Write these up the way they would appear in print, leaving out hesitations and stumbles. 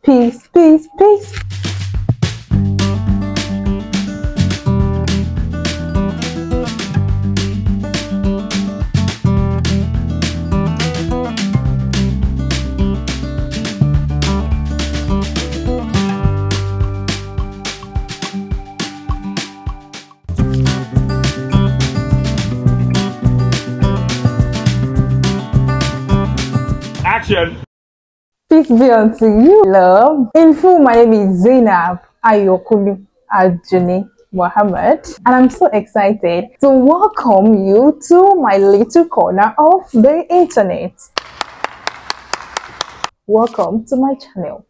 Peace, peace, peace. Action! Peace be unto you, love. In full, my name is Zainab Dunni Mohammed, and I'm so excited to welcome you to my little corner of the internet. Welcome to my channel.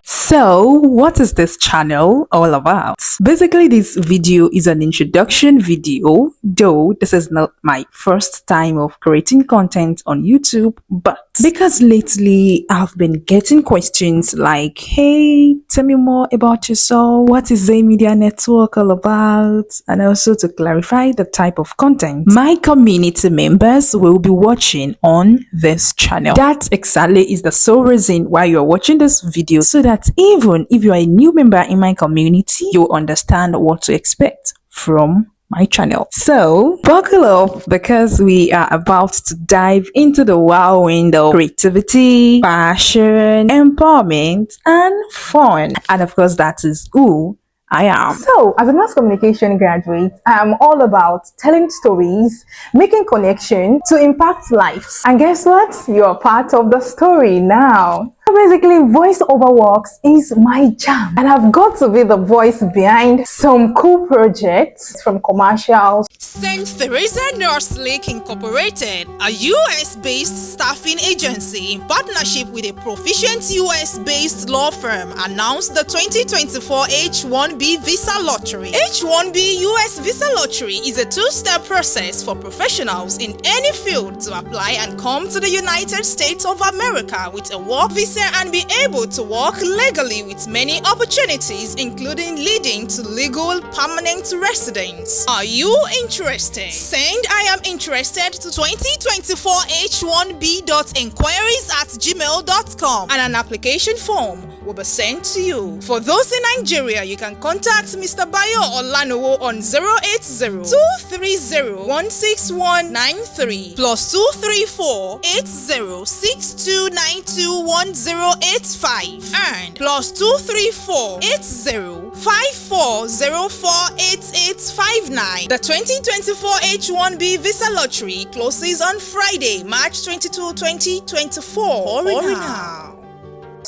So, what is this channel all about? Basically, this video is an introduction video, though this is not my first time of creating content on YouTube, but because lately I've been getting questions like, hey, tell me more about yourself, what is Zain Media Network all about, and also to clarify the type of content my community members will be watching on this channel. That exactly is the sole reason why you're watching this video, so that even if you are a new member in my community, you'll understand what to expect from my channel. So buckle up, because we are about to dive into the whirlwind of creativity, passion, empowerment, and fun. And of course, that is who I am. So, as a mass communication graduate, I'm all about telling stories, making connection to impact lives. And guess what? You're part of the story now. So basically, voiceover works is my jam, and I've got to be the voice behind some cool projects, from commercials. St. Theresa Nurse Lake Incorporated, a US-based staffing agency in partnership with a proficient US-based law firm, announced the 2024 H-1B Visa Lottery. H-1B US Visa Lottery is a two-step process for professionals in any field to apply and come to the United States of America with a work visa and be able to work legally, with many opportunities, including leading to legal permanent residence. Are you interested? Send "I am interested" to 2024h1b.enquiries@gmail.com and an application form will be sent to you. For those in Nigeria, you can contact Mr. Bayo Olanowo on 080-230-16193 plus 234-8062921085 and plus 234-8054048859. The 2024 H-1B Visa Lottery closes on Friday, March 22, 2024. Hurry now.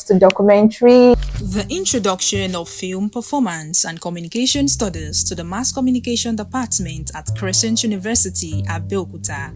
To documentary. The introduction of film performance and communication studies to the Mass Communication Department at Crescent University, Abeokuta,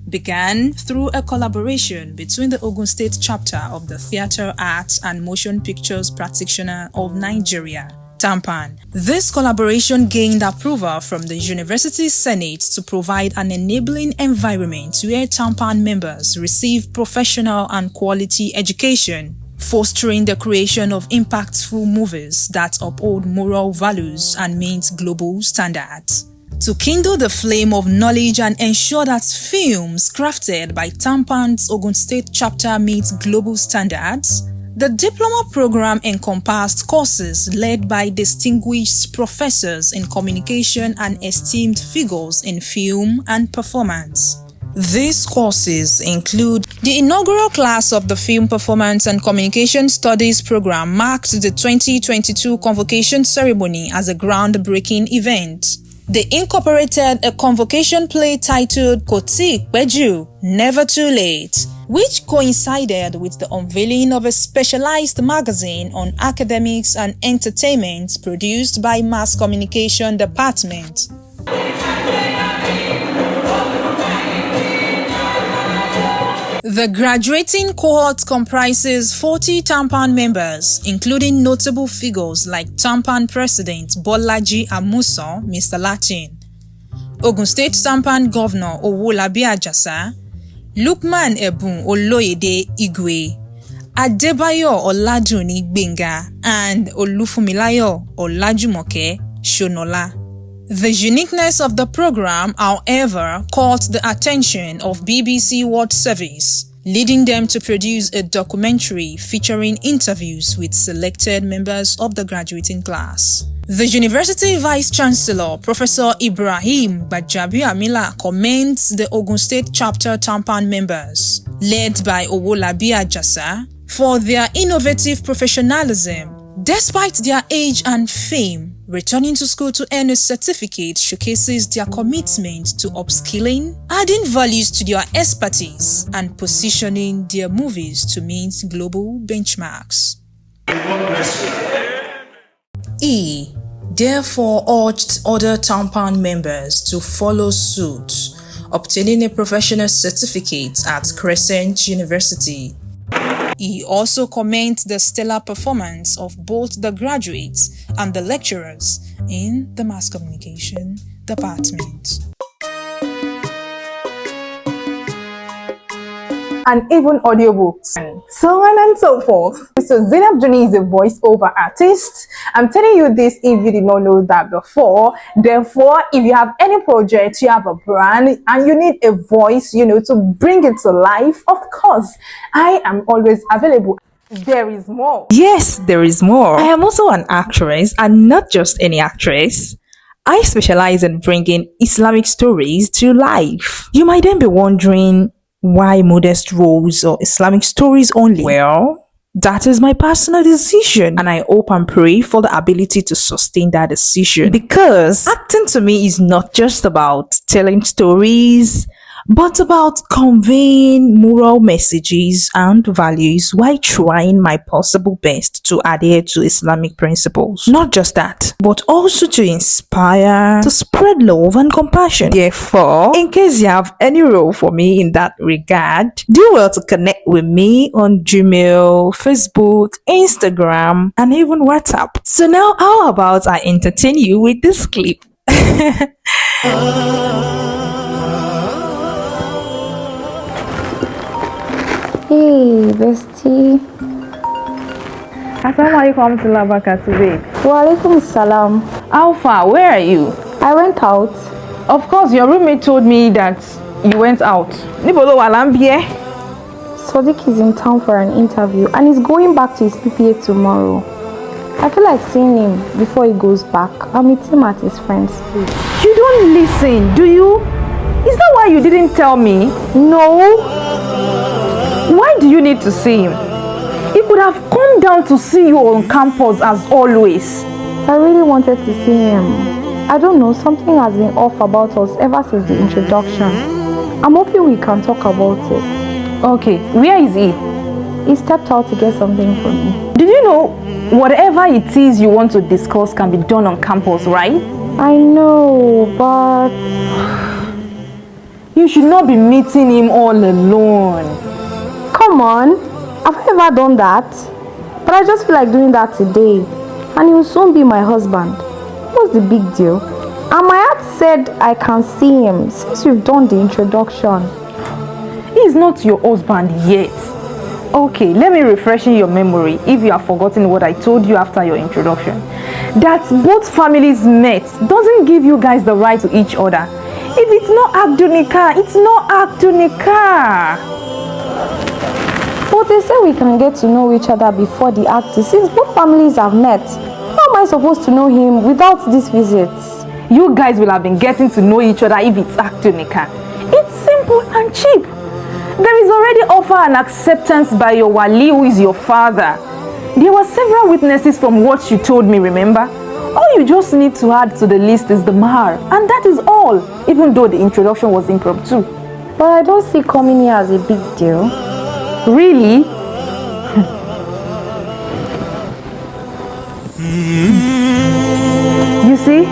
began through a collaboration between the Ogun State chapter of the Theatre Arts and Motion Pictures Practitioner of Nigeria, TAMPAN. This collaboration gained approval from the University Senate to provide an enabling environment where TAMPAN members receive professional and quality education, fostering the creation of impactful movies that uphold moral values and meet global standards. To kindle the flame of knowledge and ensure that films crafted by TAMPAN's Ogun State chapter meet global standards, the diploma program encompassed courses led by distinguished professors in communication and esteemed figures in film and performance. These courses include the inaugural class of the Film Performance and Communication Studies program marked the 2022 convocation ceremony as a groundbreaking event. They incorporated a convocation play titled Kotik Beju, Never Too Late, which coincided with the unveiling of a specialized magazine on academics and entertainment produced by Mass Communication Department. The graduating cohort comprises 40 TAMPAN members, including notable figures like TAMPAN President Bolaji Amusan, Mr. Latin, Ogun State TAMPAN Governor Owolabi Ajasa, Lukman Ebun Oloyede Igwe, Adebayo Oladuni Gbenga, and Olufumilayo Olajumoke Shonola. The uniqueness of the program, however, caught the attention of BBC World Service, leading them to produce a documentary featuring interviews with selected members of the graduating class. The University Vice-Chancellor, Professor Ibrahim Bajabiamila, commends the Ogun State Chapter Tampan members, led by Owolabi Ajasa, for their innovative professionalism. Despite their age and fame, returning to school to earn a certificate showcases their commitment to upskilling, adding values to their expertise, and positioning their movies to meet global benchmarks. E therefore urged other Tampan members to follow suit, obtaining a professional certificate at Crescent University. He also commends the stellar performance of both the graduates and the lecturers in the mass communication department. And even audiobooks, and so on and so forth. So Zainab Dunni is a voiceover artist. I'm telling you this if you did not know that before. Therefore, if you have any project, you have a brand, and you need a voice, to bring it to life, of course, I am always available. There is more. Yes, there is more. I am also an actress, and not just any actress. I specialize in bringing Islamic stories to life. You might then be wondering, why modest roles or Islamic stories only? Well, that is my personal decision, and I hope and pray for the ability to sustain that decision. Because acting to me is not just about telling stories, but about conveying moral messages and values while trying my possible best to adhere to Islamic principles. Not just that, but also to inspire, to spread love and compassion. Therefore, in case you have any role for me in that regard, do well to connect with me on Gmail, Facebook, Instagram, and even WhatsApp. So now, how about I entertain you with this clip? Hey, bestie. Assalamualaikum warahmatullahi wabarakatuh. Walaikum salam. How far? Where are you? I went out. Of course, your roommate told me that you went out. Nibolo walambie. Sadiq is in town for an interview and he's going back to his PPA tomorrow. I feel like seeing him before he goes back. I'll meet him at his friend's place. You don't listen, do you? Is that why you didn't tell me? No. Why do you need to see him? He could have come down to see you on campus as always. I really wanted to see him. I don't know, something has been off about us ever since the introduction. I'm hoping we can talk about it. Okay, where is he? He stepped out to get something from me. Did you know whatever it is you want to discuss can be done on campus, right? I know, but you should not be meeting him all alone. Come on, have I ever done that? But I just feel like doing that today. And he will soon be my husband. What's the big deal? And my heart said I can see him since we've done the introduction. He is not your husband yet. Okay, let me refresh your memory if you have forgotten what I told you after your introduction. That both families met doesn't give you guys the right to each other. If it's not Abdunika, it's not Abdunika. But they say we can get to know each other before the act. Since both families have met, how am I supposed to know him without these visits? You guys will have been getting to know each other if it's Abdunika. It's simple and cheap. There is already offer and acceptance by your wali, who is your father. There were several witnesses from what you told me, remember? All you just need to add to the list is the mahar, and that is all, even though the introduction was impromptu. But I don't see coming here as a big deal. Really? You see,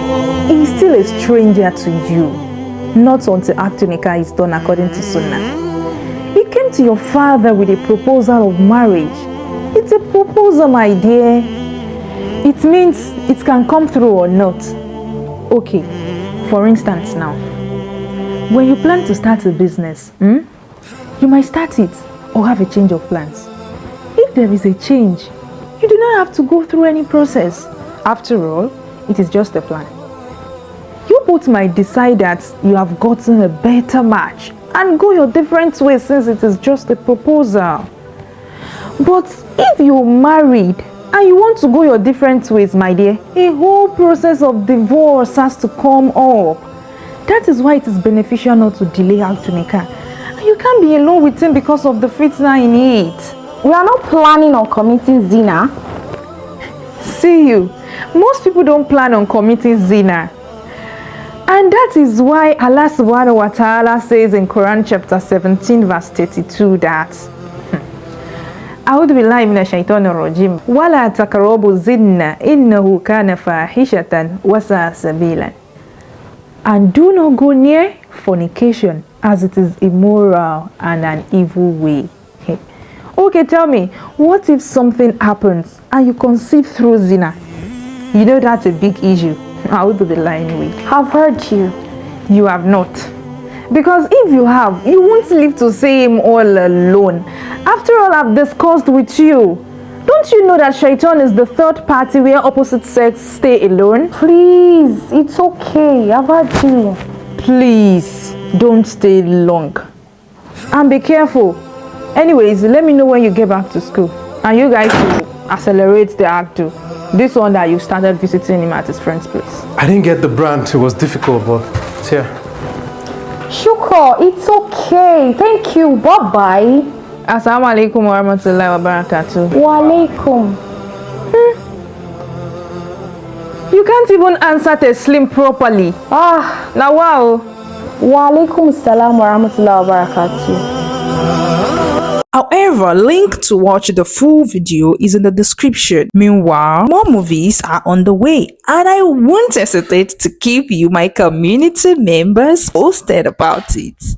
he's still a stranger to you. Not until Abdunika is done according to Sunnah. He came to your father with a proposal of marriage. It's a proposal, my dear. It means it can come through or not. Okay, for instance now, when you plan to start a business, you might start it or have a change of plans. If there is a change, you do not have to go through any process. After all, it is just a plan. You both might decide that you have gotten a better match and go your different ways since it is just a proposal. But if you're married and you want to go your different ways, my dear, a whole process of divorce has to come up. That is why it is beneficial not to delay out to Nikah. And you can't be alone with him because of the fitna in it. We are not planning on committing zina. See you. Most people don't plan on committing zina. And that is why Allah subhanahu wa ta'ala says in Quran chapter 17 verse 32 that أعوذ بالله من الشيطان الرجيم ولا تقربوا الزنا إنه كان فاحشة وساء سبيلا. And do not go near fornication, as it is immoral and an evil way. Okay, tell me, what if something happens and you conceive through zina? You know that's a big issue. I'll do the line way. I've heard you. You have not. Because if you have, you won't live to see him all alone. After all I've discussed with you, don't you know that shaitan is the third party where opposite sex stay alone? Please, it's okay. I've heard you. Please, don't stay long. And be careful. Anyways, let me know when you get back to school. And you guys will accelerate the act too. This one that you started visiting him at his friend's place. I didn't get the brand. It was difficult, but it's here. Shukra, it's okay. Thank you. Bye-bye. Assalamu alaikum wa rahmatullahi wa barakatuh. Wa alaikum. You can't even answer Taslim properly. Now wow. Wa alaikum salam wa rahmatullahi wa barakatuh. However, link to watch the full video is in the description. Meanwhile, more movies are on the way, and I won't hesitate to keep you, my community members, posted about it.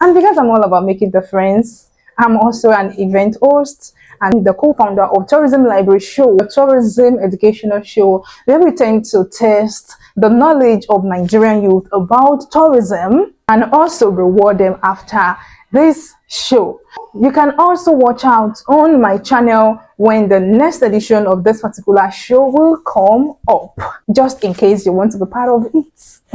And because I'm all about making difference, I'm also an event host and the co-founder of Tourism Library Show, a tourism educational show where we tend to test the knowledge of Nigerian youth about tourism and also reward them after this show. You can also watch out on my channel when the next edition of this particular show will come up, just in case you want to be part of it.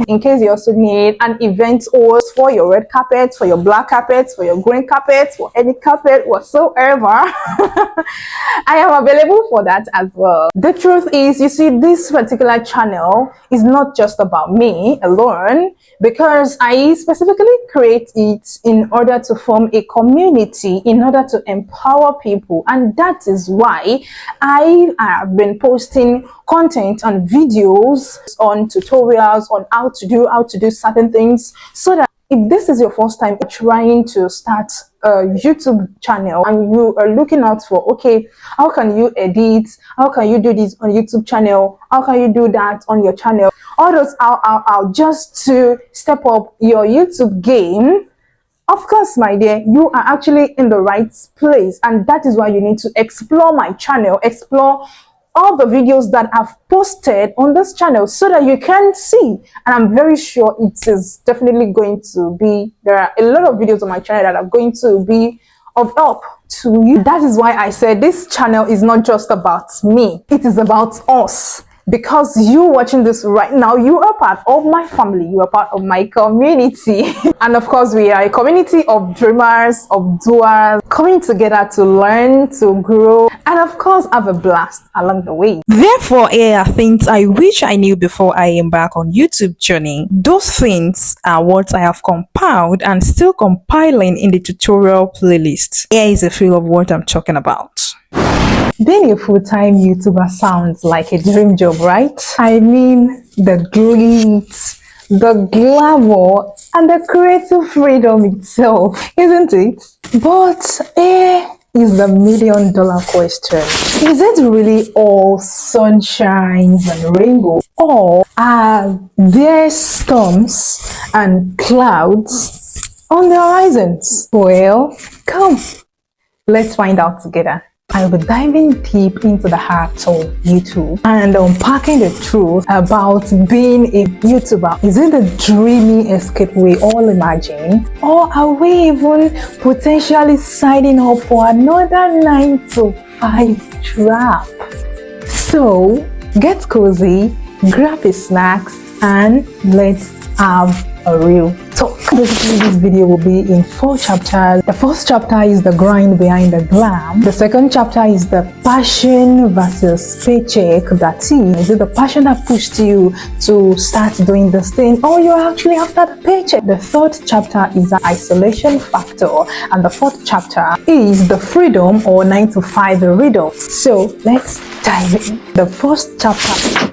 In case you also need an event host for your red carpet, for your black carpet, for your green carpet, for any carpet whatsoever, I am available for that as well. The truth is, you see, this particular channel is not just about me alone, because I specifically create it in order to form a community, in order to empower people, and that is why I have been posting content and videos on tutorials on how to do certain things, so that if this is your first time trying to start a YouTube channel and you are looking out for, okay, how can you edit, how can you do this on YouTube channel, how can you do that on your channel, all those how just to step up your YouTube game, of course, my dear, you are actually in the right place, and that is why you need to explore my channel, explore all the videos that I've posted on this channel so that you can see. And I'm very sure it is definitely going to be, there are a lot of videos on my channel that are going to be of help to you. That is why I said this channel is not just about me, it is about us. Because you watching this right now, you are part of my family, you are part of my community. And of course, we are a community of dreamers, of doers, coming together to learn, to grow, and of course, have a blast along the way. Therefore, here are things I wish I knew before I embark on YouTube journey. Those things are what I have compiled and still compiling in the tutorial playlist. Here is a feel of what I'm talking about. Being a full-time YouTuber sounds like a dream job, right? I mean, the glitz, the glamour, and the creative freedom itself, isn't it? But here is the million-dollar question. Is it really all sunshines and rainbows? Or are there storms and clouds on the horizons? Well, come, let's find out together. I'll be diving deep into the heart of YouTube and unpacking the truth about being a YouTuber. Is it the dreamy escape we all imagine? Or are we even potentially signing up for another 9 to 5 trap? So, get cozy, grab your snacks, and let's have a real talk. Basically, this video will be in 4 chapters. The first chapter is the grind behind the glam. The second chapter is the passion versus paycheck. That is it the passion that pushed you to start doing this thing, or you're actually after the paycheck? The third chapter is the isolation factor, and the fourth chapter is the freedom or 9 to 5 riddle. So let's dive in. The first chapter,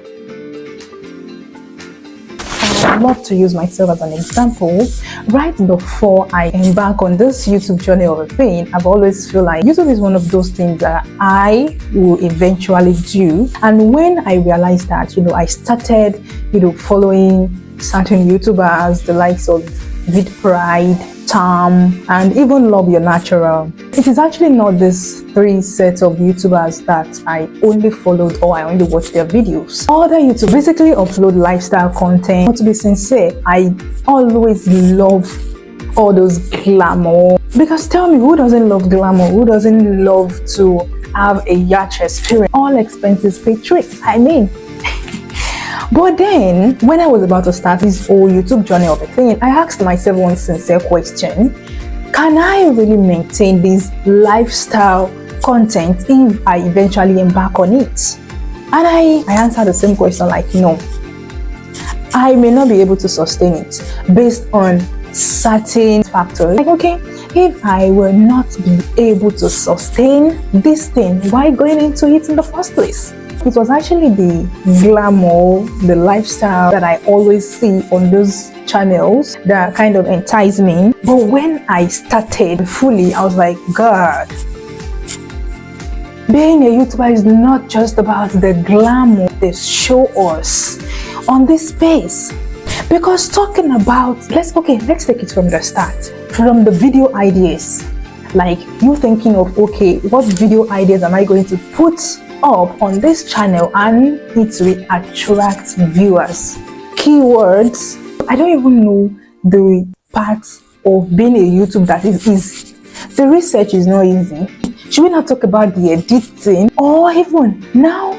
I love to use myself as an example. Right before I embark on this YouTube journey of a thing, I've always feel like YouTube is one of those things that I will eventually do. And when I realized that, I started, following certain YouTubers, the likes of VidPride, Tam, and even Love Your Natural. It is actually not these 3 sets of YouTubers that I only followed or I only watched their videos. Other YouTubers basically upload lifestyle content. But to be sincere, I always love all those glamour. Because tell me, who doesn't love glamour? Who doesn't love to have a yacht experience? All expenses paid trip. But then, when I was about to start this whole YouTube journey of a thing, I asked myself one sincere question. Can I really maintain this lifestyle content if I eventually embark on it? And I answered the same question like, no. I may not be able to sustain it based on certain factors. Like, okay, if I will not be able to sustain this thing, why going into it in the first place? It was actually the glamour, the lifestyle that I always see on those channels that kind of entice me. But when I started fully, I was like, God, being a YouTuber is not just about the glamour they show us on this space. Because talking about, let's take it from the start, from the video ideas. Like you thinking of, okay, what video ideas am I going to put up on this channel and it will attract viewers? Keywords. I don't even know the part of being a YouTuber that is easy. The research is not easy. Should we not talk about the editing, or even now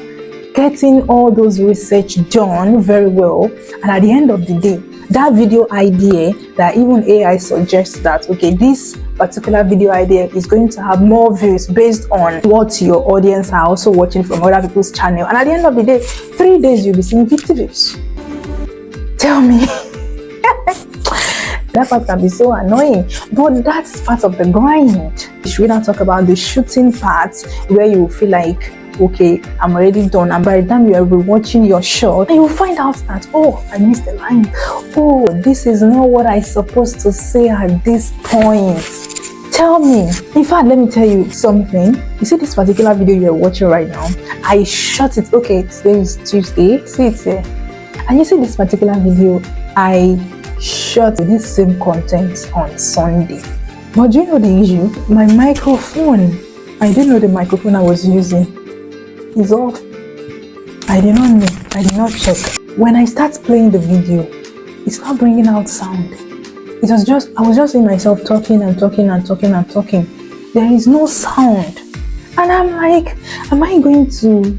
getting all those research done very well, and at the end of the day, that video idea that even AI suggests that, okay, this particular video idea is going to have more views based on what your audience are also watching from other people's channel, and at the end of the day, 3 days you'll be seeing 50 views. Tell me. That part can be so annoying, but that's part of the grind. Should we not talk about the shooting part where you feel like, okay, I'm already done, and by the time you are rewatching your shot, and you find out that, oh, I missed the line. Oh, this is not what I'm supposed to say at this point. Tell me. In fact, let me tell you something. You see this particular video you're watching right now? I shot it. Okay, today is Tuesday. See it here. And you see this particular video, I shot this same content on Sunday. But do you know the issue? My microphone, I didn't know the microphone I was using is off. I did not know. I did not check. When I start playing the video, it's not bringing out sound. It was just, I was just seeing myself talking and talking and talking and talking. There is no sound. And I'm like, am I going to,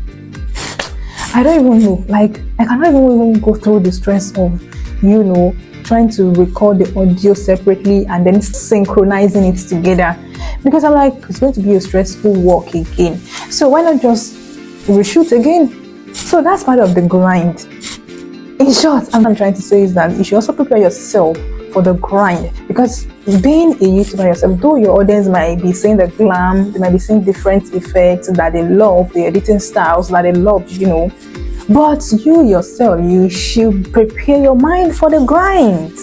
I don't even know. Like, I cannot even go through the stress of, trying to record the audio separately and then synchronizing it together. Because I'm like, it's going to be a stressful work again. So why not just reshoot again? So that's part of the grind. In short, what I'm trying to say is that you should also prepare yourself for the grind, because being a YouTuber yourself, though your audience might be seeing the glam, they might be seeing different effects that they love, the editing styles that they love, but you yourself, you should prepare your mind for the grind.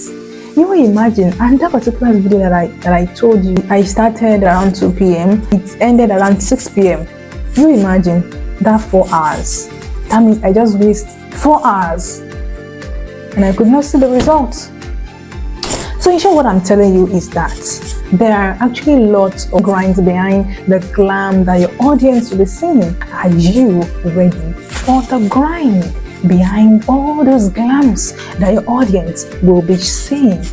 You will imagine, and that particular video that I told you, I started around 2 p.m. It ended around 6 p.m. You imagine that 4 hours. That means I just wasted 4 hours and I could not see the results. So in short, what I'm telling you is that there are actually lots of grinds behind the glam that your audience will be seeing. Are you ready for the grind behind all those glams that your audience will be seeing?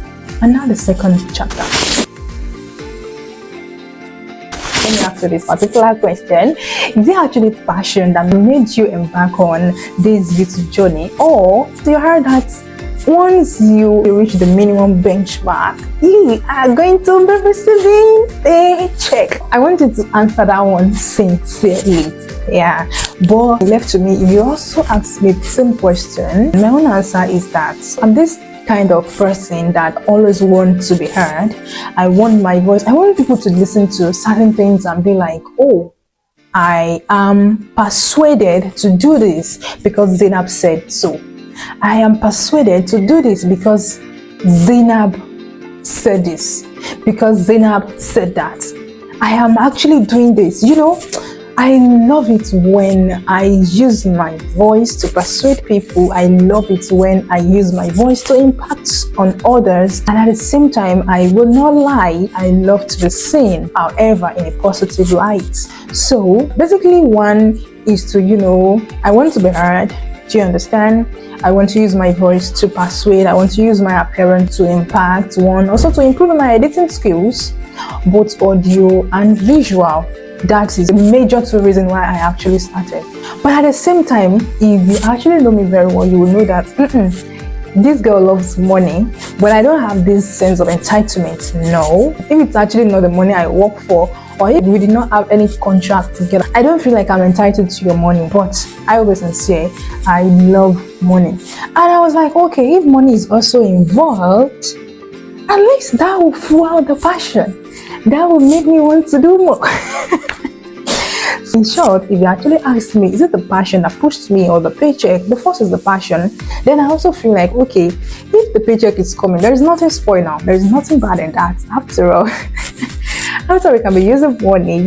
And now the second chapter. Let me ask you this particular question. Is it actually passion that made you embark on this YouTube journey? Or you heard that once you reach the minimum benchmark, you are going to be receiving a check? I want you to answer that one sincerely. Yeah, but left to me, if you also ask me the same question, my own answer is that I'm this kind of person that always wants to be heard. I want my voice. I want people to listen to certain things and be like, oh, I am persuaded to do this because Zainab said so. I am persuaded to do this because Zainab said this, because Zainab said that. I am actually doing this. You know, I love it when I use my voice to persuade people. I love it when I use my voice to impact on others. And at the same time, I will not lie, I love to be seen, however, in a positive light. So basically, one is to, I want to be heard. Do you understand? I want to use my voice to persuade. I want to use my appearance to impact. One, also to improve my editing skills, both audio and visual. That is a major two reasons why I actually started. But at the same time, if you actually know me very well, you will know that this girl loves money, but I don't have this sense of entitlement. No, if it's actually not the money I work for, or if we did not have any contract together, I don't feel like I'm entitled to your money. But I always sincere, I love money. And I was like, okay, if money is also involved, at least that will fuel the passion. That will make me want to do more. In short, if you actually ask me, is it the passion that pushed me or the paycheck? The first is the passion. Then I also feel like, okay, if the paycheck is coming, there is nothing spoiled now. There is nothing bad in that. After all, we can be using money,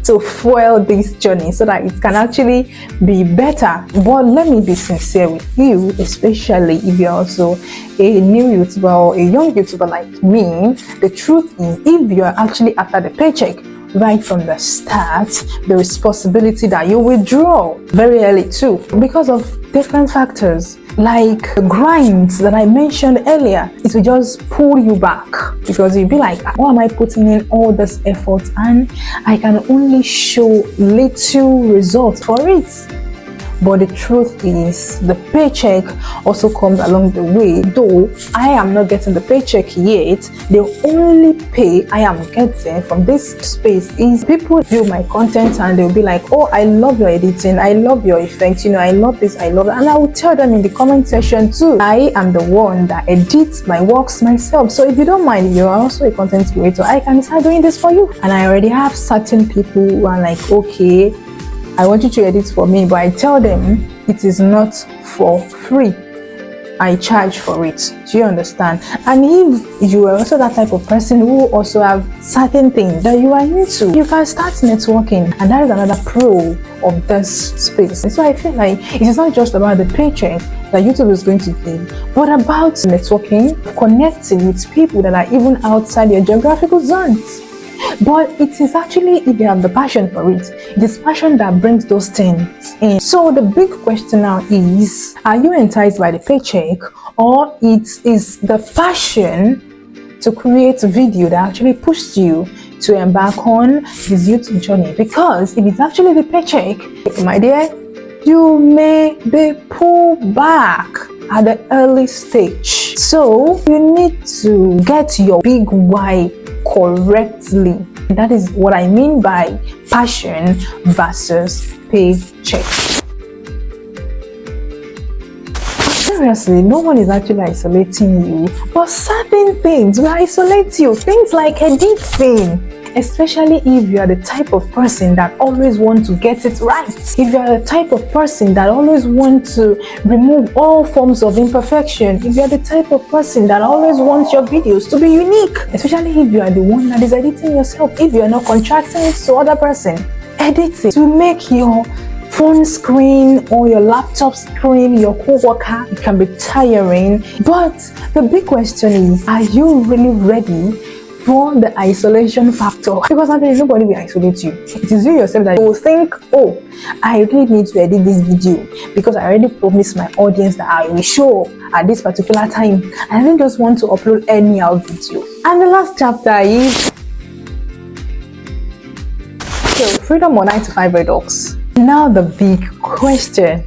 to fuel this journey so that it can actually be better. But let me be sincere with you, especially if you're also a new YouTuber or a young YouTuber like me. The truth is, if you're actually after the paycheck, right from the start, the responsibility that you withdraw very early too, because of different factors like the grinds that I mentioned earlier. It will just pull you back because you'll be like, why am I putting in all this effort and I can only show little results for it? But the truth is, the paycheck also comes along the way. Though I am not getting the paycheck yet, the only pay I am getting from this space is people view my content and they'll be like, oh, I love your editing, I love your effects, I love this, I love that. And I will tell them in the comment section too, I am the one that edits my works myself. So if you don't mind, you're also a content creator, I can start doing this for you. And I already have certain people who are like, okay, I want you to edit for me, but I tell them it is not for free. I charge for it. Do you understand? And if you are also that type of person who also have certain things that you are into, you can start networking, and that is another pro of this space. And so I feel like it is not just about the paycheck that YouTube is going to give, but about networking, connecting with people that are even outside your geographical zones. But it is actually, if you have the passion for it, it is passion that brings those things in. So the big question now is, are you enticed by the paycheck, or it is the passion to create a video that actually pushed you to embark on this YouTube journey? Because if it's actually the paycheck, my dear, you may be pulled back at the early stage. So you need to get your big why correctly. That is what I mean by passion versus paycheck. Seriously, no one is actually isolating you, but certain things will isolate you. Things like editing. Especially if you are the type of person that always wants to get it right. If you are the type of person that always wants to remove all forms of imperfection. If you are the type of person that always wants your videos to be unique. Especially if you are the one that is editing yourself. If you are not contracting it to other person. Editing to make your phone screen or your laptop screen your co-worker, it can be tiring. But the big question is, are you really ready for the isolation factor, because actually nobody will isolate you. It is you yourself that will think, oh, I really need to edit this video because I already promised my audience that I will show at this particular time. I didn't just want to upload any video. And the last chapter is freedom or 9 to 5 redux. Now the big question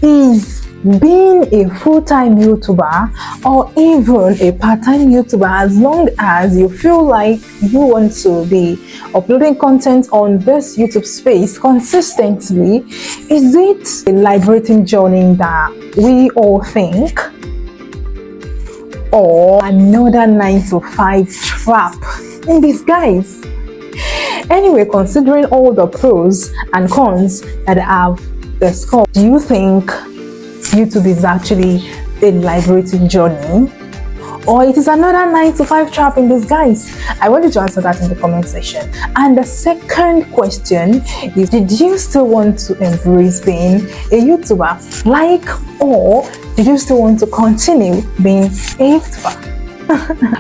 is, being a full-time YouTuber or even a part-time YouTuber, as long as you feel like you want to be uploading content on this YouTube space consistently, is it a liberating journey that we all think, or another 9 to 5 trap in disguise? Anyway, considering all the pros and cons that I have discussed, do you think YouTube is actually a liberating journey, or it is another 9 to 5 trap in disguise? I want you to answer that in the comment section. And the second question is, did you still want to embrace being a YouTuber, or did you still want to continue being a YouTuber?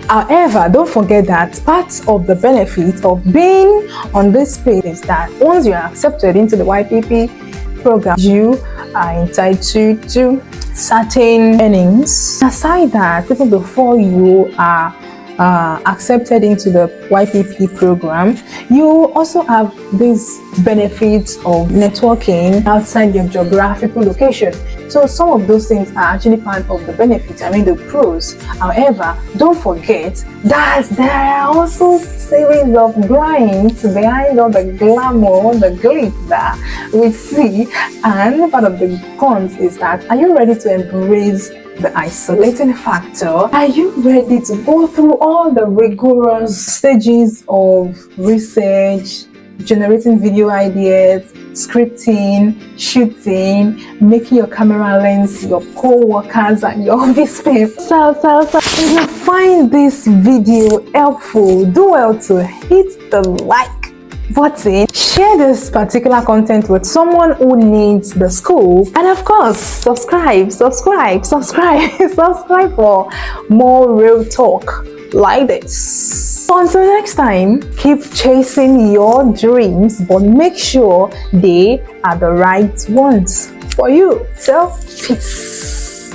However, don't forget that part of the benefit of being on this page is that once you are accepted into the YPP program, you are entitled to certain earnings. Aside that, even before you are accepted into the YPP program, you also have these benefits of networking outside your geographical location. So some of those things are actually part of the benefits, the pros. However, don't forget that there are also series of grinds behind all the glamour, the glitz that we see. And part of the cons is that, are you ready to embrace the isolating factor? Are you ready to go through all the rigorous stages of research, generating video ideas, scripting, shooting, making your camera lens, your co-workers and your office space? So if you find this video helpful, do well to hit the like button, share this particular content with someone who needs the scoop, and of course subscribe for more real talk like this. Until next time, keep chasing your dreams, but make sure they are the right ones for you. So peace.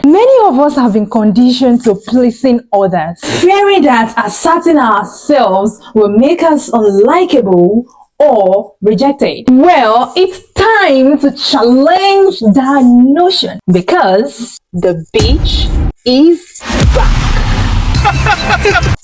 Many of us have been conditioned to pleasing others, fearing that asserting ourselves will make us unlikable or rejected. Well, it's time to challenge that notion, because the beach is back.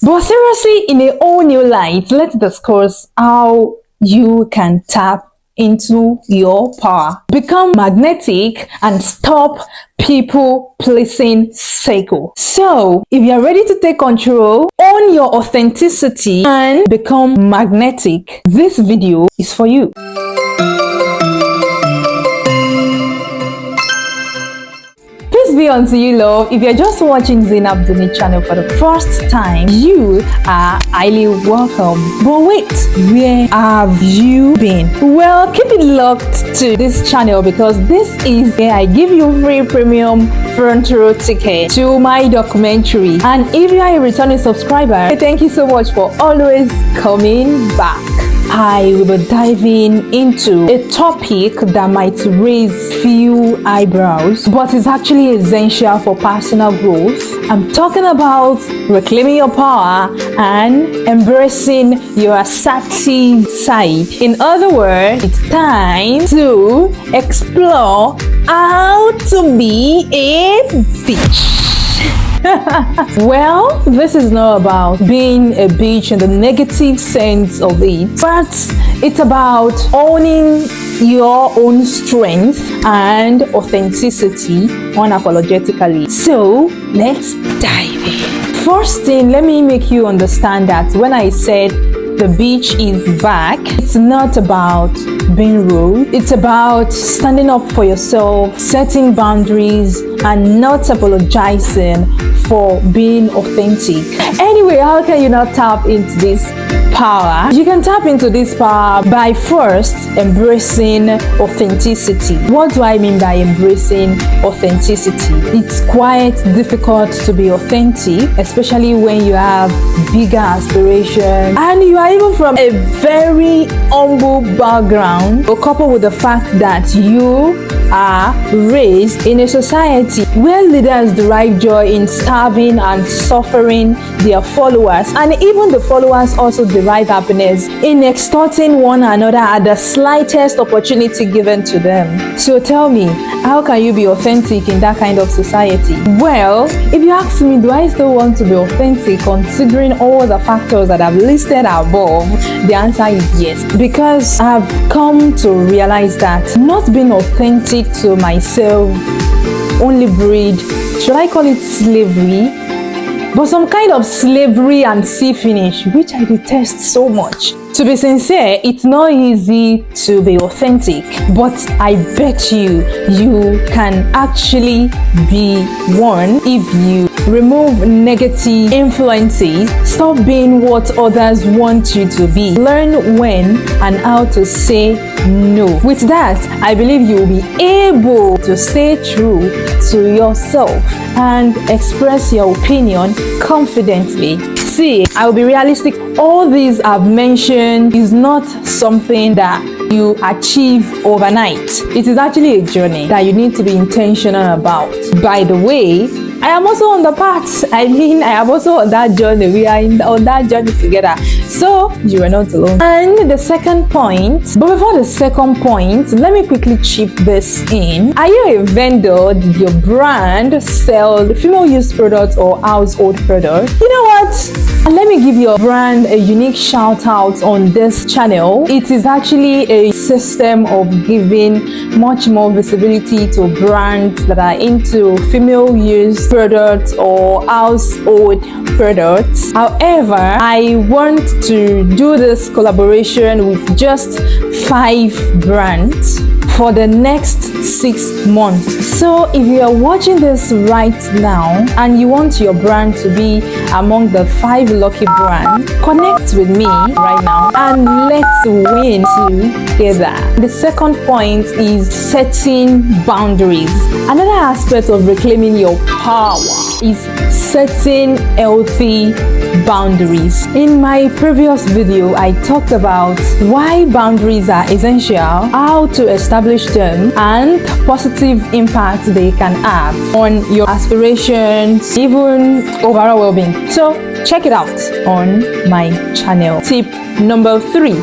But seriously, in a whole new light, let's discuss how you can tap into your power, become magnetic, and stop people pleasing cycle. So if you're ready to take control, own your authenticity, and become magnetic, this video is for you. Peace be unto you, love. If you're just watching Zainab Dunni Channel for the first time, you are highly welcome. But wait, where have you been? Well, keep it locked to this channel, because this is where I give you free premium front row ticket to my documentary. And if you are a returning subscriber, thank you so much for always coming back. I will be diving into a topic that might raise few eyebrows, but is actually essential for personal growth. I'm talking about reclaiming your power and embracing your assertive side. In other words, it's time to explore how to be a bitch. Well, this is not about being a bitch in the negative sense of it, but it's about owning your own strength and authenticity unapologetically. So let's dive in. First thing, let me make you understand that when I said the beach is back, it's not about being rude. It's about standing up for yourself, setting boundaries, and not apologizing for being authentic. Anyway, how can you not tap into this power? You can tap into this power by first embracing authenticity. What do I mean by embracing authenticity? It's quite difficult to be authentic, especially when you have bigger aspirations and you are even from a very humble background, coupled with the fact that you are raised in a society where leaders derive joy in starving and suffering their followers, and even the followers also derive happiness in extorting one another at the slightest opportunity given to them. So tell me, how can you be authentic in that kind of society? Well, if you ask me, do I still want to be authentic considering all the factors that I've listed above? The answer is yes, because I've come to realize that not being authentic to myself only breed, should I call it slavery? But some kind of slavery and see finish, which I detest so much. To be sincere, it's not easy to be authentic, but I bet you can actually be one if you remove negative influences, stop being what others want you to be, learn when and how to say no. With that, I believe you will be able to stay true to yourself and express your opinion confidently. See, I will be realistic. All these I've mentioned is not something that you achieve overnight. It is actually a journey that you need to be intentional about. By the way, I am also on the path. I am also on that journey. We are on that journey together. So you are not alone. And the second point, but before the second point, let me quickly chip this in. Are you a vendor? Did your brand sell female use products or household products? You know what? Let me give your brand a unique shout out on this channel. It is actually a system of giving much more visibility to brands that are into female use products or household products. However, I want to do this collaboration with just 5 brands for the next 6 months. So if you are watching this right now and you want your brand to be among the 5 lucky brands, connect with me right now and let's win together. The second point is setting boundaries. Another aspect of reclaiming your power is setting healthy boundaries. In my previous video, I talked about why boundaries are essential, how to establish them, and positive impact they can have on your aspirations, even overall well-being. So check it out on my channel. Tip number 3.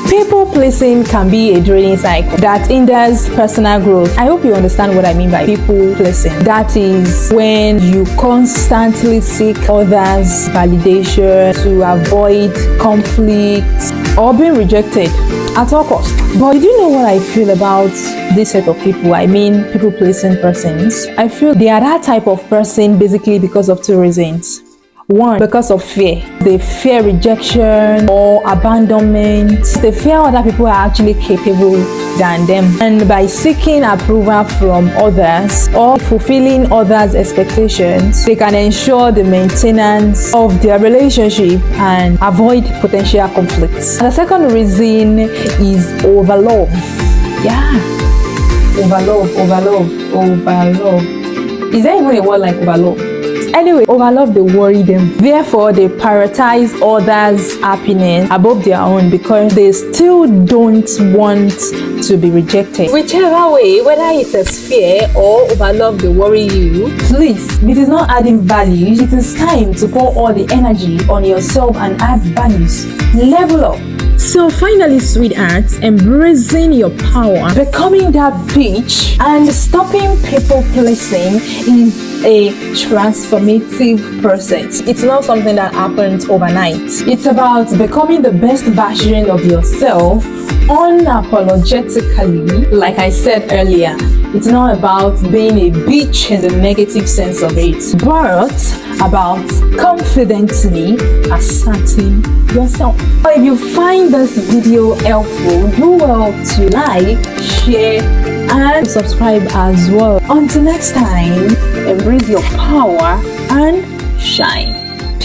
People pleasing can be a draining cycle that hinders personal growth. I hope you understand what I mean by people pleasing. That is when you constantly seek others' validation to avoid conflict or being rejected at all costs. But do you know what I feel about this set of people? I mean, people pleasing persons. I feel they are that type of person basically because of 2 reasons. 1, because of fear. They fear rejection or abandonment. They fear other people are actually capable than them. And by seeking approval from others or fulfilling others' expectations, they can ensure the maintenance of their relationship and avoid potential conflicts. And the second reason is overlove. Yeah. Overlove. Is there even a word like overlove? Anyway, overlove, they worry them. Therefore, they prioritize others' happiness above their own because they still don't want to be rejected. Whichever way, whether it is fear or overlove, they worry you, please, it is not adding value. It is time to pour all the energy on yourself and add values. Level up. So finally, sweethearts, embracing your power, becoming that bitch, and stopping people pleasing is a transformative process. It's not something that happens overnight. It's about becoming the best version of yourself unapologetically. Like I said earlier, it's not about being a bitch in the negative sense of it, but about confidently asserting yourself. If you find this video helpful, do well to like, share, and subscribe as well. Until next time, embrace your power and shine.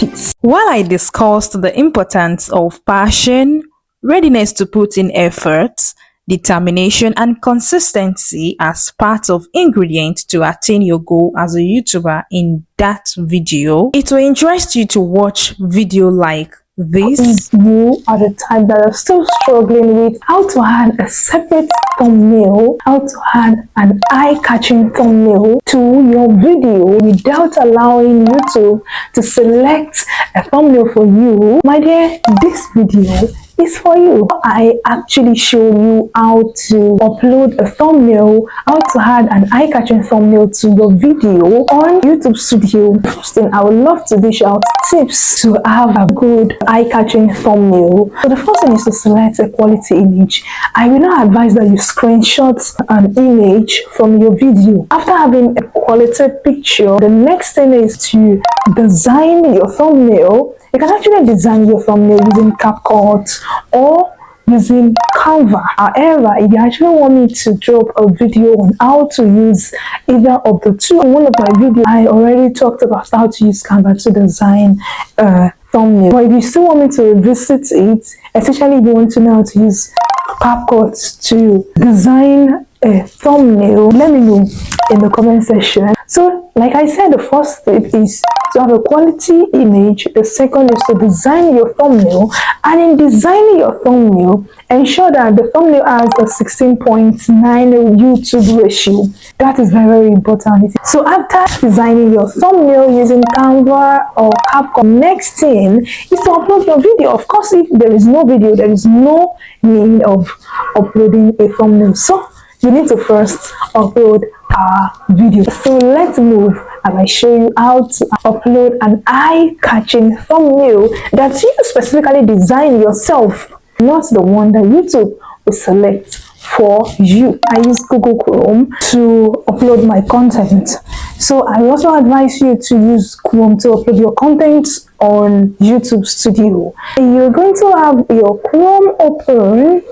Peace. While I discussed the importance of passion, readiness to put in effort, determination, and consistency as part of ingredients to attain your goal as a YouTuber in that video, it will interest you to watch video like this. If you are the type that are still struggling with how to add a separate thumbnail, how to add an eye-catching thumbnail to your video without allowing YouTube to select a thumbnail for you, my dear, this video is for you. I actually show you how to upload a thumbnail, how to add an eye-catching thumbnail to your video on YouTube Studio. First thing I would love to dish out tips to have a good eye-catching thumbnail. So the first thing is to select a quality image. I will not advise that you screenshot an image from your video. After having a quality picture, the next thing is to design your thumbnail. You can actually design your thumbnail using CapCut or using Canva. However, if you actually want me to drop a video on how to use either of the two, in one of my videos, I already talked about how to use Canva to design a thumbnail. But if you still want me to revisit it, especially if you want to know how to use CapCut to design a thumbnail, let me know in the comment section. So like I said, the first step is to have a quality image. The second is to design your thumbnail, and in designing your thumbnail, ensure that the thumbnail has a 16:9 YouTube ratio. That is very, very important. So after designing your thumbnail using Canva or CapCut, next thing is to upload your video. Of course, if there is no video, there is no need of uploading a thumbnail. So you need to first upload a video. So let's move and I show you how to upload an eye-catching thumbnail that you specifically design yourself, not the one that YouTube will select for you. I use Google Chrome to upload my content. So I also advise you to use Chrome to upload your content on YouTube Studio. You're going to have your Chrome opened.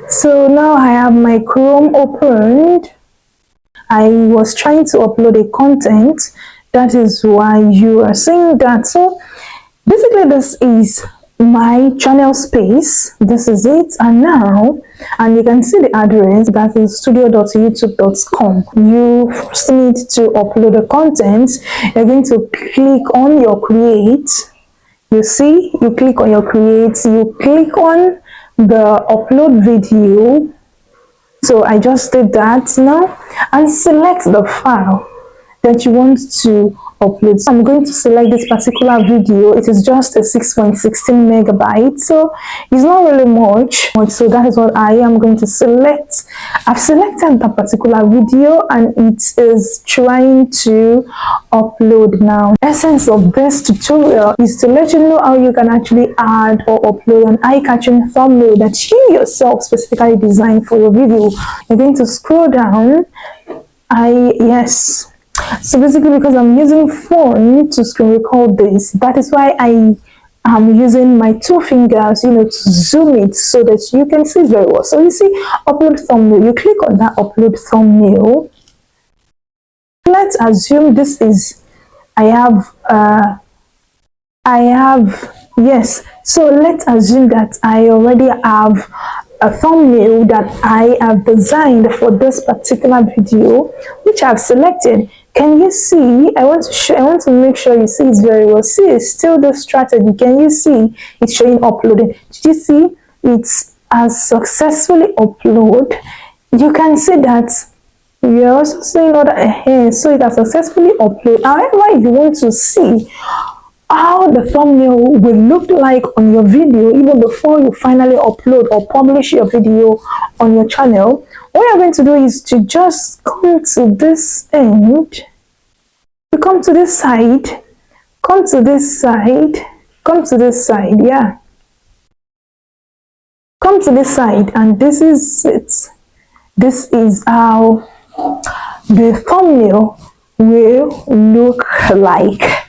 So now I have my Chrome opened. I was trying to upload a content. That is why you are seeing that. So basically this is my channel space. This is it. And now, and you can see the address, that is studio.youtube.com. You first need to upload the content. You're going to click on your create. You see, you click on your create, you click on the upload video. So I just did that now, and select the file that you want to upload. So I'm going to select this particular video. It is just a 6.16 megabytes, so it's not really much. So that is what I am going to select. I've selected that particular video and it is trying to upload now. The essence of this tutorial is to let you know how you can actually add or upload an eye-catching thumbnail that you yourself specifically designed for your video. You're going to scroll down. Yes. So basically, because I'm using phone to screen record this, that is why I am using my two fingers, to zoom it so that you can see very well. So you see, upload thumbnail. You click on that upload thumbnail. Let's assume this is, yes. So let's assume that I already have a thumbnail that I have designed for this particular video, which I've selected. Can you see? I want to make sure you see it very well. See, it's still the strategy. Can you see it's showing uploaded? Did you see it's has successfully uploaded? You can see that you're also seeing other so it has successfully uploaded. However, if you want to see how the thumbnail will look like on your video even before you finally upload or publish your video on your channel, what you're going to do is to just come to this end. You come to this side, come to this side, come to this side, yeah. Come to this side, and this is it. This is how the thumbnail will look like.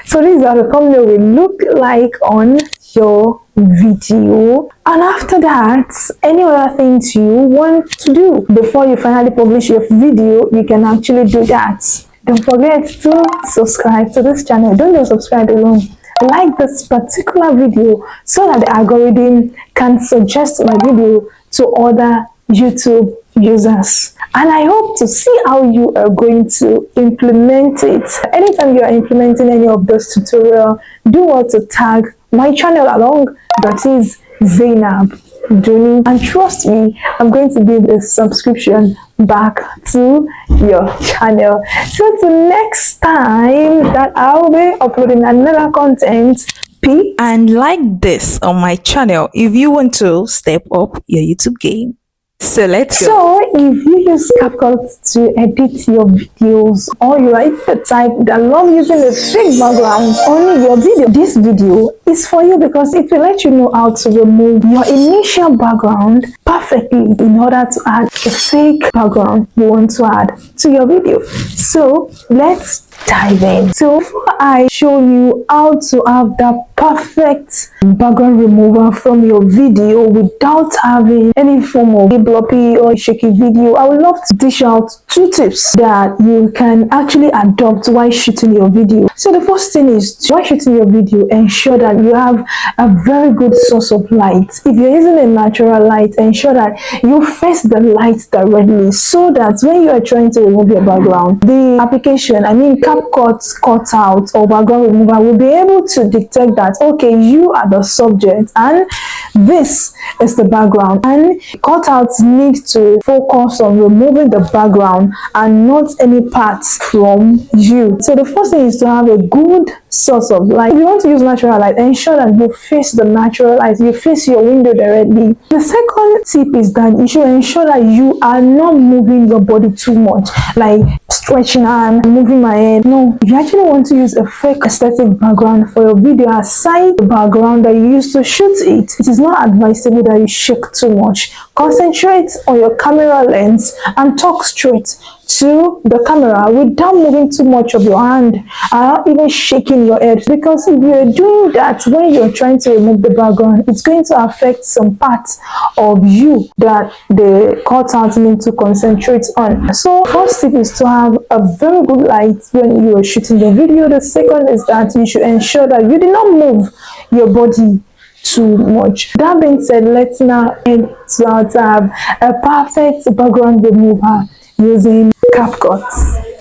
So this is how the thumbnail will look like on your video. And after that, any other things you want to do before you finally publish your video, you can actually do that. Don't forget to subscribe to this channel. Don't just subscribe alone. Like this particular video so that the algorithm can suggest my video to other YouTube users. And I hope to see how you are going to implement it. Anytime you are implementing any of this tutorial, do what to tag my channel along, that is Zainab Dunni, and trust me, I'm going to give a subscription back to your channel. So till next time that I'll be uploading another content, peace. And like this on my channel if you want to step up your YouTube game. So let's go. So if you use CapCut to edit your videos, or you are the type that love using a fake background on your video, this video is for you because it will let you know how to remove your initial background perfectly in order to add a fake background you want to add to your video. So let's dive in. So before I show you how to have the perfect background remover from your video without having any form of bloppy or shaky video, I would love to dish out 2 tips that you can actually adopt while shooting your video. So the first thing is, while shooting your video, ensure that you have a very good source of light. If you're using a natural light, ensure that you face the light directly so that when you are trying to remove your background, the application, CapCut cutout or background remover, will be able to detect that, okay, you are the subject and this is the background, and cutouts need to focus on removing the background and not any parts from you. So the first thing is to have a good source of light. If you want to use natural light, ensure that you face the natural light, you face your window directly. The second tip is that you should ensure that you are not moving your body too much, like stretching and moving my head. No, if you actually want to use a fake aesthetic background for your video aside the background that you use to shoot it, it is not advisable that you shake too much. Concentrate on your camera lens and talk straight to the camera without moving too much of your hand and not even shaking your head, because if you're doing that when you're trying to remove the background, it's going to affect some parts of you that the cutout need to concentrate on. So first tip is to have a very good light when you are shooting the video. The second is that you should ensure that you do not move your body too much. That being said, let's now end to have a perfect background remover using CapCut.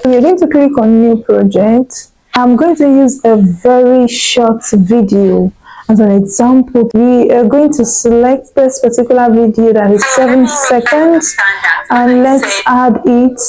So we're going to click on new project. I'm going to use a very short video as an example. We are going to select this particular video that is 7 seconds and let's add it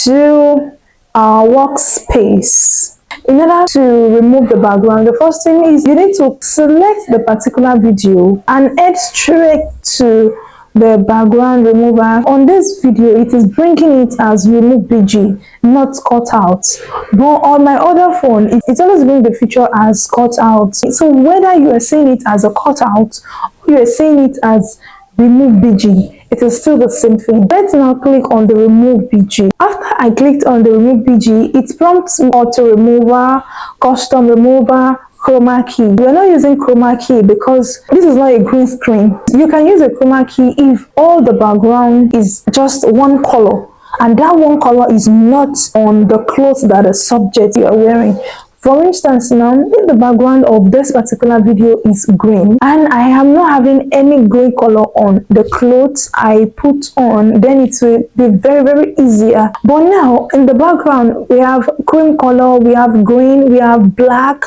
to our workspace. In order to remove the background, the first thing is you need to select the particular video and head straight to the background remover. On this video, it is bringing it as remove BG, not cutout. But on my other phone, it always brings the feature as cutout. So whether you are seeing it as a cutout or you are seeing it as remove BG, it is still the same thing. Let's now click on the remove BG. After I clicked on the remove BG, it prompts auto remover, custom remover, chroma key. We are not using chroma key because this is not a green screen. You can use a chroma key if all the background is just one color and that one color is not on the clothes that the subject you are wearing. For instance, now if the background of this particular video is green and I am not having any gray color on the clothes I put on, then it will be very easier. But now in the background we have cream color, we have green, we have black,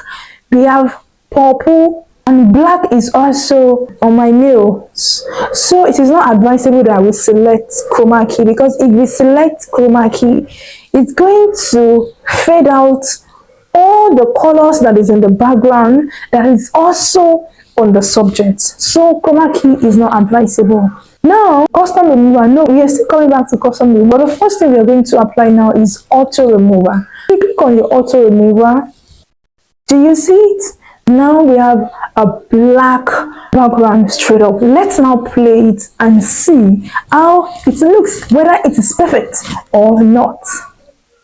we have purple, and black is also on my nails. So it is not advisable that we select chroma key, because if we select chroma key, it's going to fade out all the colors that is in the background that is also on the subject. So chroma key is not advisable. Now custom remover, no, we are still coming back to custom remover. But the first thing we are going to apply now is auto remover. Click on your auto remover. Do you see it? Now we have a black background straight up. Let's now play it and see how it looks, whether it is perfect or not.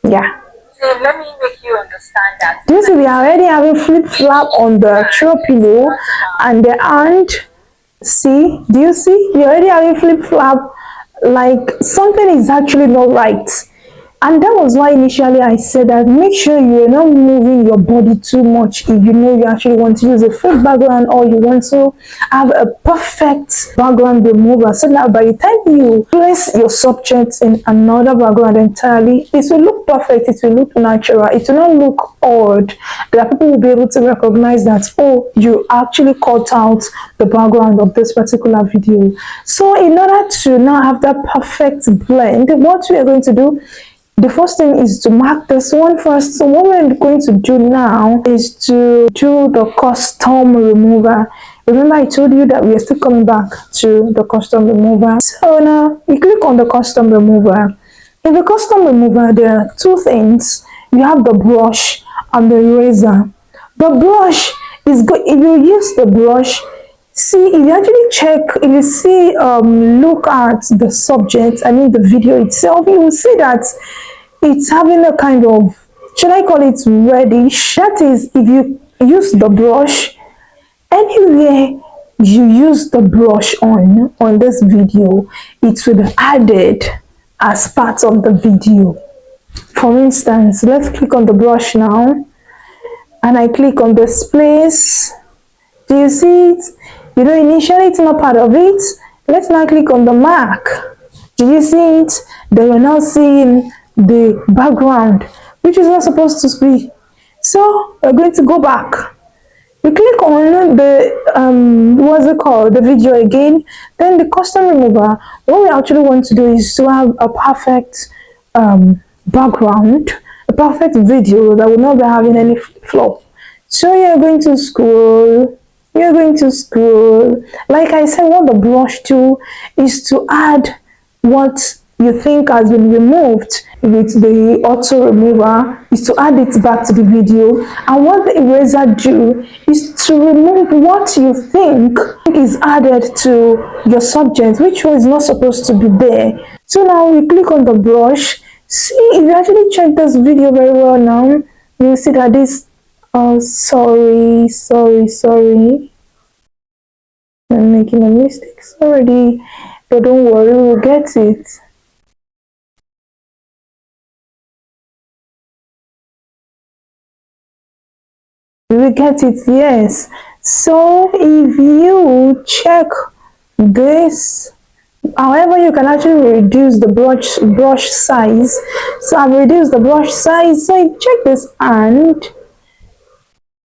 Yeah. So let me make you understand that. Do you see we are already having flip-flap on the throw pillow and the hand? See? Do you see? We're already having flip-flap, like something is actually not right. And that was why initially I said that make sure you're not moving your body too much if you know you actually want to use a fake background or you want to have a perfect background remover, so that by the time you place your subject in another background entirely, it will look perfect, it will look natural, it will not look odd, that people will be able to recognize that, oh, you actually cut out the background of this particular video. So in order to now have that perfect blend, what we are going to do, the first thing is to mark this one first. So what we're going to do now is to do the custom remover. Remember I told you that we are still coming back to the custom remover. So now you click on the custom remover. In the custom remover, there are two things. You have the brush and the eraser. The brush is good. If you use the brush, see, if you actually check, if you see, look at the subject, I mean the video itself, you will see that it's having a kind of, should I call it reddish? That is, if you use the brush, anywhere you use the brush on this video, it will be added as part of the video. For instance, let's click on the brush now, and I click on this place. Do you see it? You know, initially it's not part of it. Let's now click on the mark. Do you see it? Then you're now seeing the background, which is not supposed to be. So we're going to go back. You click on the what's it called, the video again, then the custom remover. What we actually want to do is to have a perfect background, a perfect video that will not be having any flaw. So you're going to scroll. You're going to scroll. Like I said, what the brush do is to add what you think has been removed with the auto remover, is to add it back to the video. And what the eraser do is to remove what you think is added to your subject, which was not supposed to be there. So now we click on the brush. See, if you actually check this video very well now, you will see that this, oh, sorry, I'm making a mistake already, but don't worry, we'll get it. We will get it, yes. So if you check this, however, you can actually reduce the brush size. So I've reduced the brush size. So you check this, and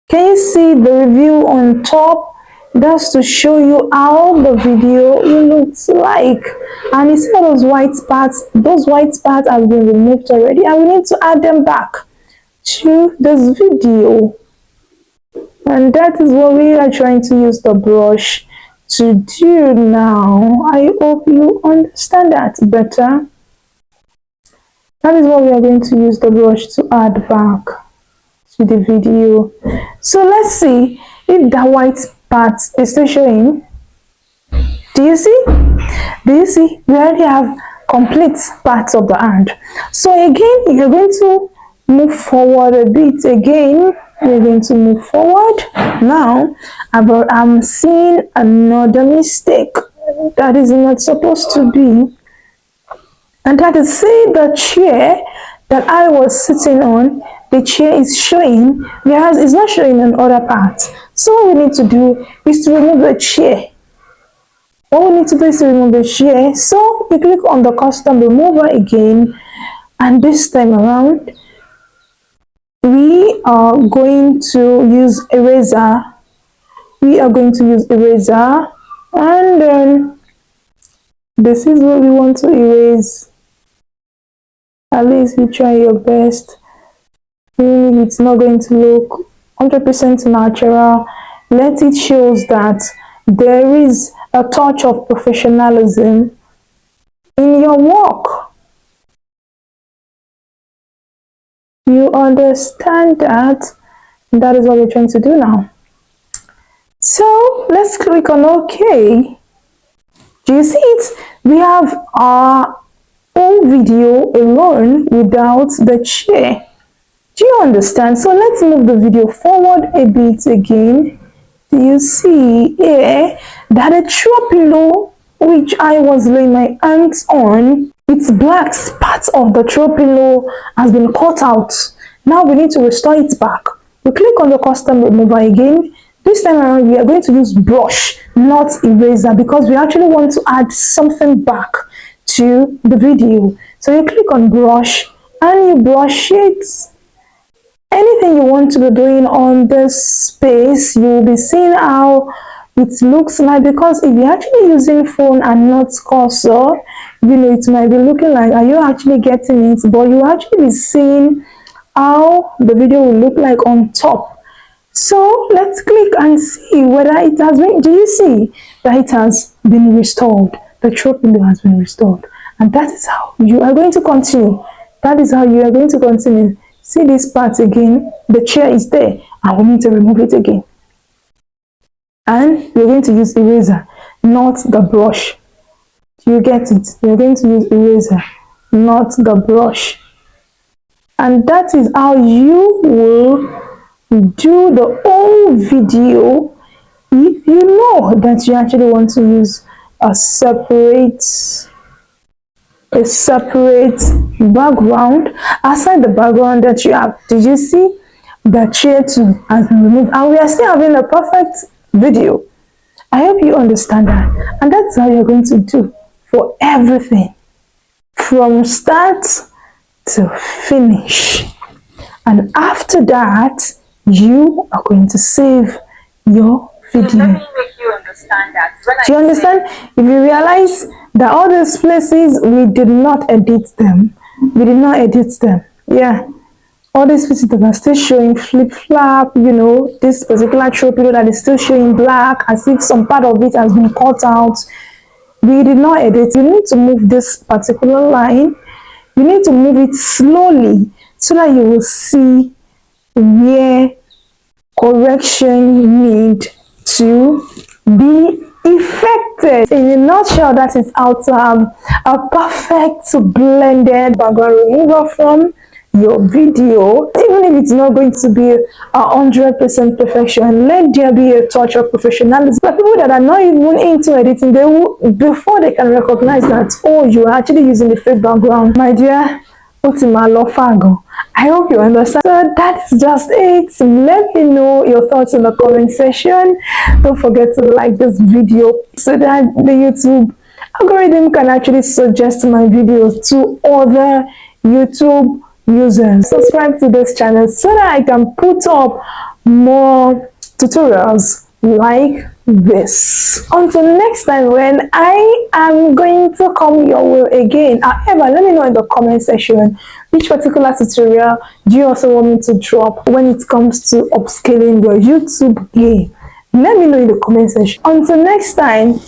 can you see the review on top? That's to show you how the video looks like. And you see all those white parts have been removed already, and we need to add them back to this video. And that is what we are trying to use the brush to do now. I hope you understand that better. That is what we are going to use the brush to add back to the video. So let's see if that white part is still showing. Do you see? Do you see? We already have complete parts of the hand. So again, you're going to move forward a bit again. We're going to move forward. Now, I'm seeing another mistake that is not supposed to be. And that is, see the chair that I was sitting on, the chair is showing, whereas it's not showing on other parts. So what we need to do is to remove the chair. What we need to do is to remove the chair. So you click on the custom remover again, and this time around, we are going to use eraser. We are going to use eraser, and then this is what we want to erase. At least you try your best. Even if it's not going to look 100% natural, let it show that there is a touch of professionalism in your work. You understand that? That is what we're trying to do now. So let's click on OK. Do you see it? We have our own video alone without the chair. Do you understand? So let's move the video forward a bit again. Do you see here that a throw pillow which I was laying my hands on It's black. Part of the throw pillow has been cut out. Now we need to restore it back. We click on the custom remover again. This time around, we are going to use brush, not eraser, because we actually want to add something back to the video. So you click on brush and you brush it. Anything you want to be doing on this space, you will be seeing how it looks like, because if you're actually using phone and not cursor, it might be looking like, are you actually getting it? But you actually be seeing how the video will look like on top. So let's click and see whether it has been. Do you see that it has been restored? The throw pillow has been restored, and that is how you are going to continue. That is how you are going to continue. See this part again. The chair is there, and we need to remove it again. And we're going to use eraser, not the brush. You get it? We're going to use eraser, not the brush. And that is how you will do the whole video if you know that you actually want to use a separate background. Aside the background that you have, did you see the chair too has been removed, and we are still having a perfect video. I hope you understand that, and that's how you're going to do for everything from start to finish. And after that, you are going to save your video. So let me make you understand that. Do you understand? If you realize that all those places, we did not edit them. We did not edit them. Yeah. All these places that are still showing flip-flap, this particular throw pillow that is still showing black, as if some part of it has been cut out. We did not edit. You need to move this particular line. You need to move it slowly so that you will see where correction need to be effected. In a nutshell, that is how to have a perfect blended background remover from your video. Even if it's not going to be 100% perfection, let there be a touch of professionalism. But people that are not even into editing, they will, before they can recognize that, oh, you are actually using the fake background, my dear, I hope you understand. So that's just it. Let me know your thoughts in the comment section. Don't forget to like this video so that the YouTube algorithm can actually suggest my videos to other YouTube users. Subscribe to this channel so that I can put up more tutorials like this. Until next time, when I am going to come your way again. However, let me know in the comment section which particular tutorial do you also want me to drop when it comes to upscaling your YouTube game. Let me know in the comment section. Until next time,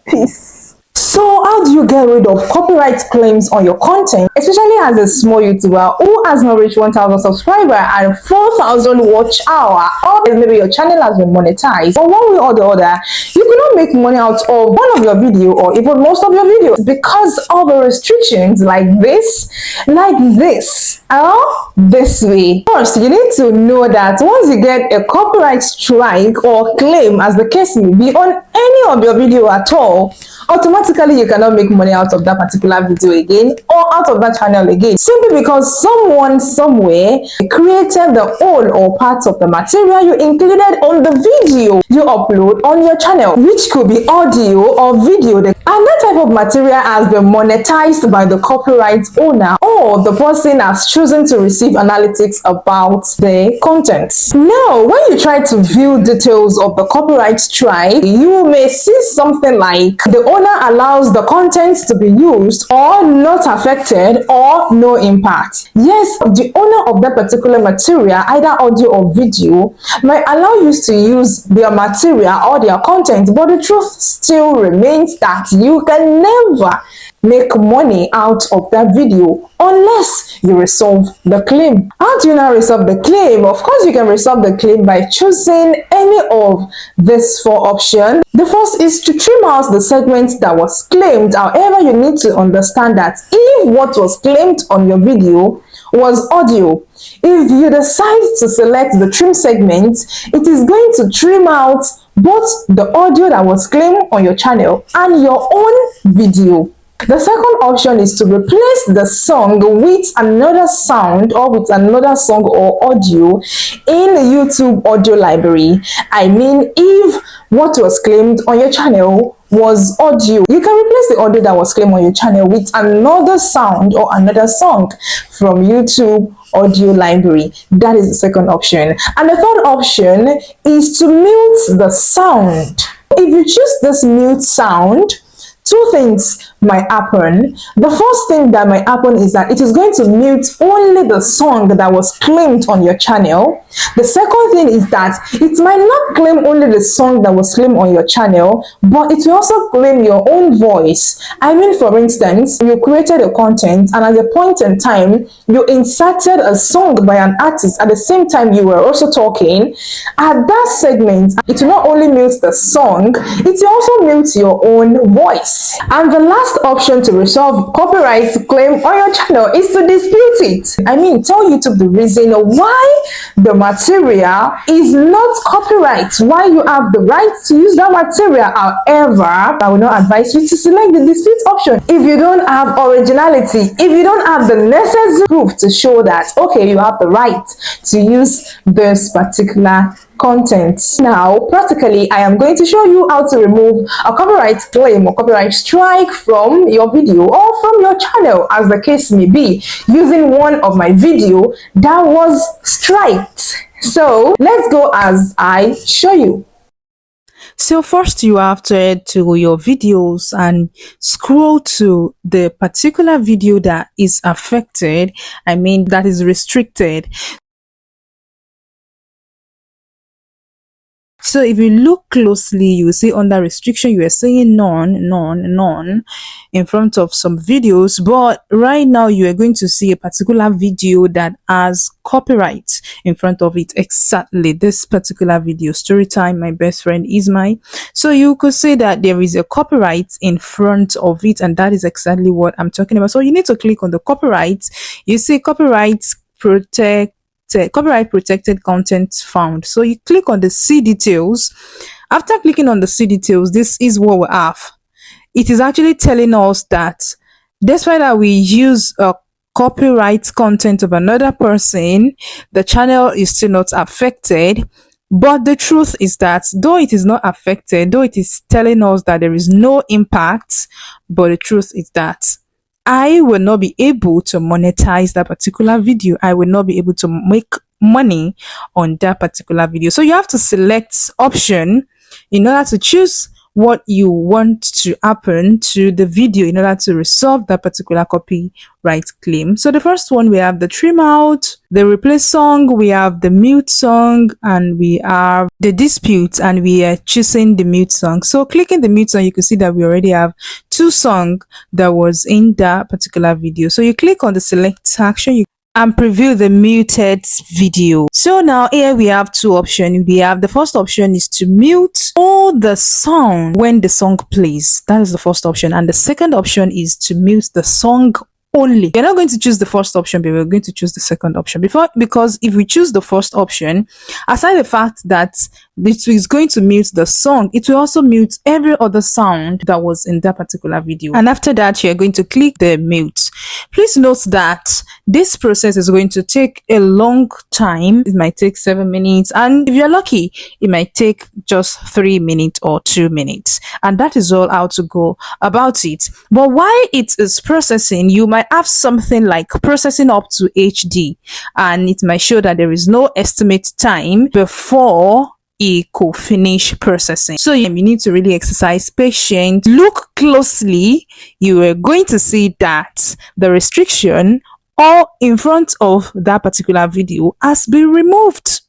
peace. So how do you get rid of copyright claims on your content, especially as a small YouTuber who has not reached 1,000 subscribers and 4,000 watch hour, or maybe your channel has been monetized, or one way or the other, you cannot make money out of one of your videos or even most of your videos because of the restrictions like this, or this way. First, you need to know that once you get a copyright strike or claim, as the case may be, on any of your video at all, automatically you cannot make money out of that particular video again or out of that channel again, simply because someone somewhere created the whole or parts of the material you included on the video you upload on your channel, which could be audio or video, and that type of material has been monetized by the copyright owner, or the person has chosen to receive analytics about the content. Now, when you try to view details of the copyright strike, you may see something like the owner allows the content to be used or not affected or no impact. Yes, the owner of that particular material, either audio or video, might allow you to use their material or their content, but the truth still remains that you can never make money out of that video unless you resolve the claim. How do you now resolve the claim? Of course, you can resolve the claim by choosing any of these 4 options. The first is to trim out the segment that was claimed. However, you need to understand that if what was claimed on your video was audio, if you decide to select the trim segment, it is going to trim out both the audio that was claimed on your channel and your own video. The second option is to replace the song with another sound or with another song or audio in the YouTube audio library. I mean, if what was claimed on your channel was audio, you can replace the audio that was claimed on your channel with another sound or another song from YouTube audio library. That is the second option. And the third option is to mute the sound. If you choose this mute sound, two things might happen. The first thing that might happen is that it is going to mute only the song that was claimed on your channel. The second thing is that it might not claim only the song that was claimed on your channel, but it will also claim your own voice. I mean, for instance, you created a content and at a point in time, you inserted a song by an artist at the same time you were also talking. At that segment, it will not only mute the song, it will also mute your own voice. And the last option to resolve copyright claim on your channel is to dispute it. I mean, tell YouTube the reason why the material is not copyright, why you have the right to use that material. However, I will not advise you to select the dispute option if you don't have originality, if you don't have the necessary proof to show that, okay, you have the right to use this particular content. Now, practically, I am going to show you how to remove a copyright claim or copyright strike from your video or from your channel, as the case may be, using one of my video that was striked. So let's go as I show you. So first you have to head to your videos and scroll to the particular video that is affected, I mean that is restricted. So if you look closely, you will see under restriction, you are saying none in front of some videos. But right now you are going to see a particular video that has copyright in front of it. Exactly this particular video, story time, my best friend is mine. So you could say that there is a copyright in front of it, and that is exactly what I'm talking about. So you need to click on the copyright. You see copyright copyright protected content found. So you click on the see details. After clicking on the see details, this is what we have. It is actually telling us that despite that we use a copyright content of another person, the channel is still not affected. But the truth is that though it is not affected, though it is telling us that there is no impact, but the truth is that I will not be able to monetize that particular video. I will not be able to make money on that particular video. So you have to select option in order to choose what you want to happen to the video in order to resolve that particular copyright claim. So the first one, we have the trim out, the replace song, we have the mute song, and we have the dispute, and we are choosing the mute song. So clicking the mute song, you can see that we already have two songs that was in that particular video. So you click on the select action, and preview the muted video. So now here we have two options. We have the first option is to mute all the sound when the song plays. That is the first option. And the second option is to mute the song only. You're not going to choose the first option, but we're going to choose the second option because if we choose the first option, aside the fact that it is going to mute the song, it will also mute every other sound that was in that particular video. And after that, you're going to click the mute. Please note that this process is going to take a long time. It might take 7 minutes, and if you're lucky, it might take just 3 minutes or 2 minutes. And that is all how to go about it. But while it is processing, you might have something like processing up to HD, and it might show that there is no estimate time before it could finish processing. So you need to really exercise patience. Look closely, you are going to see that the restriction all in front of that particular video has been removed,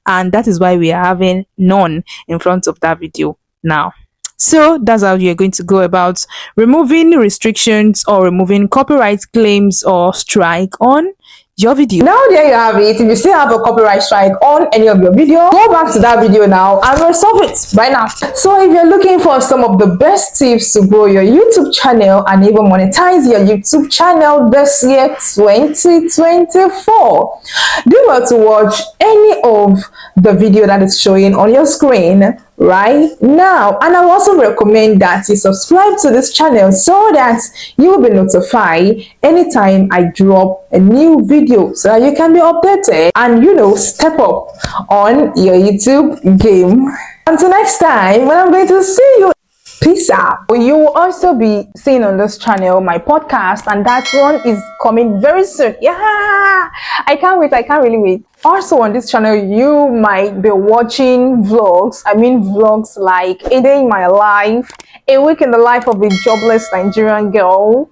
and that is why we are having none in front of that video now. So that's how you're going to go about removing restrictions or removing copyright claims or strike on your video. Now there you have it. If you still have a copyright strike on any of your video, go back to that video now and resolve it by now. So if you're looking for some of the best tips to grow your YouTube channel and even monetize your YouTube channel this year 2024, do well to watch any of the video that is showing on your screen right now. And I also recommend that you subscribe to this channel so that you will be notified anytime I drop a new video, so that you can be updated and step up on your YouTube game. Until next time, when I'm going to see you. Peace out. You will also be seeing on this channel my podcast, and that one is coming very soon. Yeah, I can't wait. I can't really wait. Also on this channel, you might be watching vlogs. I mean vlogs like a day in my life, a week in the life of a jobless Nigerian girl.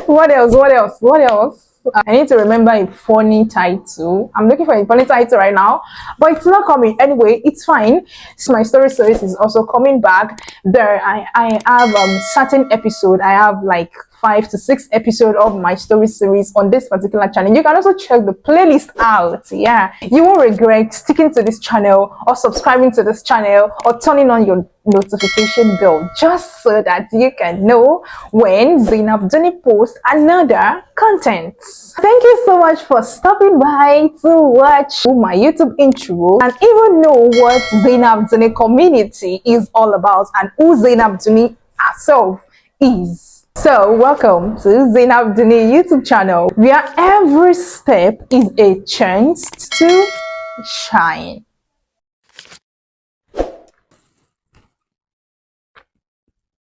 What else? What else? What else? I need to remember a funny title. I'm looking for a funny title right now, but it's not coming. Anyway, it's fine. So my story series is also coming back. There, I have certain episode. I have like 5 to 6 episodes of my story series on this particular channel. You can also check the playlist out. Yeah, you won't regret sticking to this channel or subscribing to this channel or turning on your notification bell, just so that you can know when Zainab Dunni posts another content. Thank you so much for stopping by to watch my YouTube intro and even know what Zainab Dunni community is all about and who Zainab Dunni herself is. So welcome to Zainab Dunni YouTube channel, where every step is a chance to shine.